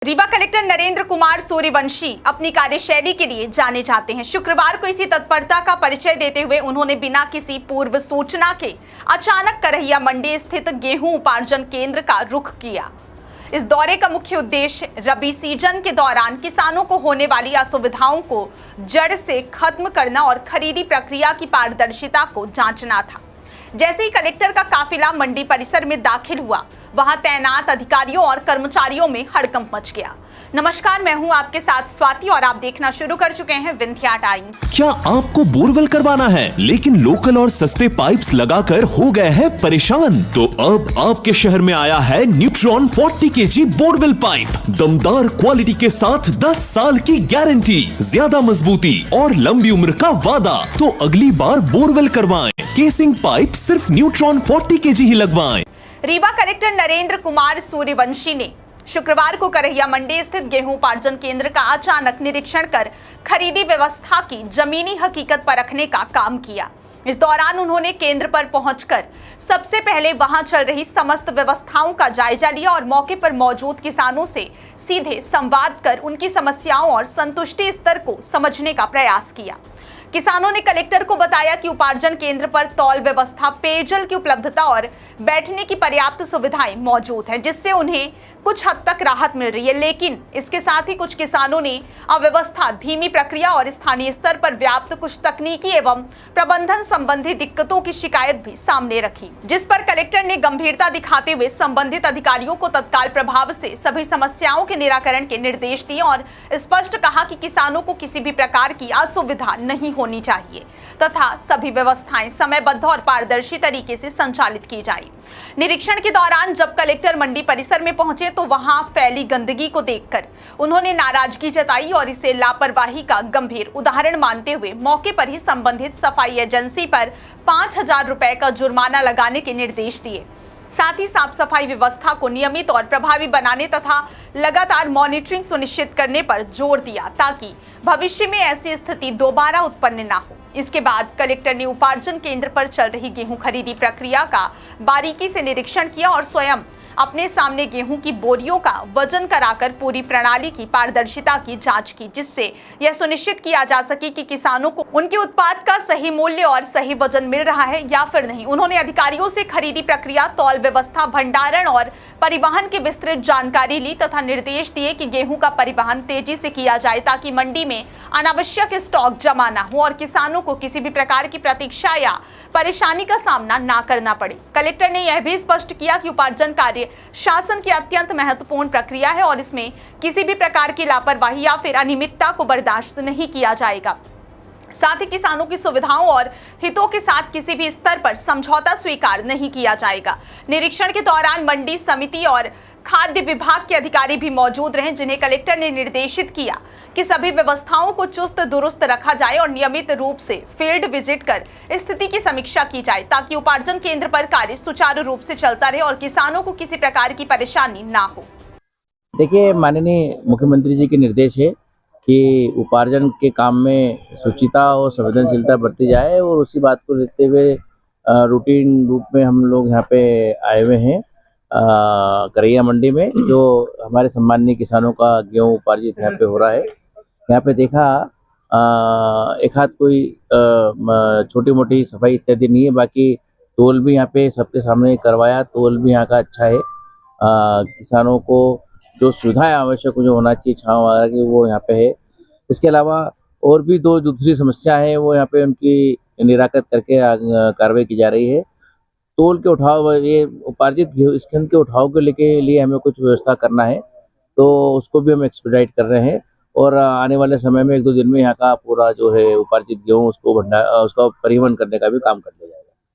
Rewa collector Narendra Kumar Suryavanshi अपनी कार्यशैली के लिए जाने जाते हैं। शुक्रवार को इसी तत्परता का परिचय देते हुए उन्होंने बिना किसी पूर्व सूचना के अचानक करहिया मंडी स्थित गेहूं उपार्जन केंद्र का रुख किया। इस दौरे का मुख्य उद्देश्य रबी सीजन के दौरान किसानों को होने वाली असुविधाओं को जड़ से खत्म करना और खरीदी प्रक्रिया की पारदर्शिता को जांचना था। जैसे ही कलेक्टर का काफिला मंडी परिसर में दाखिल हुआ, वहां तैनात अधिकारियों और कर्मचारियों में हड़कंप मच गया। नमस्कार, मैं हूं आपके साथ स्वाति और आप देखना शुरू कर चुके हैं विंध्या टाइम्स। क्या आपको बोरवेल करवाना है लेकिन लोकल और सस्ते पाइप्स लगाकर हो गए हैं परेशान? तो अब आपके शहर में आया है न्यूट्रॉन 40 kg बोरवेल पाइप। दमदार क्वालिटी के साथ 10 साल की गारंटी, ज्यादा मजबूती और लंबी उम्र का वादा। तो अगली बार बोरवेल करवाएं, केसिंग पाइप सिर्फ न्यूट्रॉन 40 kg ही लगवाएं। रीवा कलेक्टर नरेंद्र कुमार सूर्यवंशी ने शुक्रवार को करहिया मंडी स्थित गेहूं उपार्जन केंद्र का अचानक निरीक्षण कर खरीदी व्यवस्था की जमीनी हकीकत परखने का काम किया। इस दौरान उन्होंने केंद्र पर पहुंचकर सबसे पहले वहां चल रही समस्त व्यवस्थाओं का जायजा लिया और मौके पर मौजूद किसानों से सीधे संवाद कर उनकी समस्याओं और संतुष्टि स्तर को समझने का प्रयास किया। किसानों ने कलेक्टर को बताया कि उपार्जन केंद्र पर तौल व्यवस्था, पेयजल की उपलब्धता और बैठने की पर्याप्त सुविधाएं मौजूद हैं, जिससे उन्हें कुछ हद तक राहत मिल रही है। लेकिन इसके साथ ही कुछ किसानों ने अव्यवस्था, धीमी प्रक्रिया और स्थानीय स्तर पर व्याप्त कुछ तकनीकी एवं प्रबंधन संबंधी दिक्कतों की शिकायत भी सामने रखी, जिस पर कलेक्टर ने गंभीरता दिखाते हुए संबंधित अधिकारियों को तत्काल प्रभाव से सभी समस्याओं के निराकरण के निर्देश दिए और स्पष्ट कहा कि किसानों को किसी भी प्रकार की असुविधा नहीं होनी चाहिए तथा सभी व्यवस्थाएं समयबद्ध और पारदर्शी तरीके से संचालित की जाए। निरीक्षण के दौरान जब कलेक्टर मंडी परिसर में पहुंचे तो वहां फैली गंदगी को देखकर उन्होंने नाराजगी जताई और इसे लापरवाही का गंभीर उदाहरण मानते हुए मौके पर ही संबंधित सफाई एजेंसी पर 5,000 रुपए का जुर्माना लगाने के निर्देश दिए। साथ ही साफ सफाई व्यवस्था को नियमित और प्रभावी बनाने तथा लगातार मॉनिटरिंग सुनिश्चित करने पर जोर दिया ताकि भविष्य में ऐसी स्थिति दोबारा उत्पन्न न हो। इसके बाद कलेक्टर ने उपार्जन केंद्र पर चल रही गेहूं खरीदी प्रक्रिया का बारीकी से निरीक्षण किया और स्वयं अपने सामने गेहूं की बोरियों का वजन कराकर पूरी प्रणाली की पारदर्शिता की जांच की, जिससे यह सुनिश्चित किया जा सके कि किसानों को उनके उत्पाद का सही मूल्य और सही वजन मिल रहा है या फिर नहीं। उन्होंने अधिकारियों से खरीदी प्रक्रिया, तौल व्यवस्था, भंडारण और परिवहन की विस्तृत जानकारी ली तथा निर्देश दिए कि गेहूं का परिवहन तेजी से किया जाए ताकि मंडी में अनावश्यक स्टॉक जमा न हो और किसानों को किसी भी प्रकार की प्रतीक्षा या परेशानी का सामना न करना पड़े। कलेक्टर ने यह भी स्पष्ट किया कि उपार्जन कार्य शासन की अत्यंत महत्वपूर्ण प्रक्रिया है और इसमें किसी भी प्रकार की लापरवाही या फिर अनियमितता को बर्दाश्त नहीं किया जाएगा। साथ ही किसानों की सुविधाओं और हितों के साथ किसी भी स्तर पर समझौता स्वीकार नहीं किया जाएगा। निरीक्षण के दौरान मंडी समिति और खाद्य विभाग के अधिकारी भी मौजूद रहे, जिन्हें कलेक्टर ने निर्देशित किया कि सभी व्यवस्थाओं को चुस्त दुरुस्त रखा जाए और नियमित रूप से फील्ड विजिट कर स्थिति की समीक्षा की जाए ताकि उपार्जन केंद्र पर कार्य सुचारू रूप से चलता रहे और किसानों को किसी प्रकार की परेशानी ना हो। देखिए, माननीय मुख्यमंत्री जी के निर्देश है कि उपार्जन के काम में शुचिता और संवेदनशीलता बरती जाए और उसी बात को देखते हुए रूटीन रूप में हम लोग यहाँ पे आए हुए हैं करहिया मंडी में, जो हमारे सम्माननीय किसानों का गेहूँ उपार्जित यहाँ पे हो रहा है। यहाँ पे देखा एक हाथ कोई छोटी मोटी सफाई इत्यादि नहीं है, बाकी तोल भी यहाँ पे सबके सामने करवाया। तोल भी यहाँ का अच्छा है। किसानों को जो सुविधाएं आवश्यक जो होना चाहिए छाँव वगैरह की, वो यहाँ पे है। इसके अलावा और भी दो दूसरी समस्या है, वो यहाँ पे उनकी निराकरण करके कार्रवाई की जा रही है। तोल के उठाव, ये उपार्जित गेहूं इसके उनके उठाव के लिए हमें कुछ व्यवस्था करना है, तो उसको भी हम एक्सपीडाइट कर रहे हैं और आने वाले समय में 1-2 दिन में यहाँ का पूरा जो है उपार्जित गेहूं उसका परिवहन करने का भी काम कर लिया जाएगा।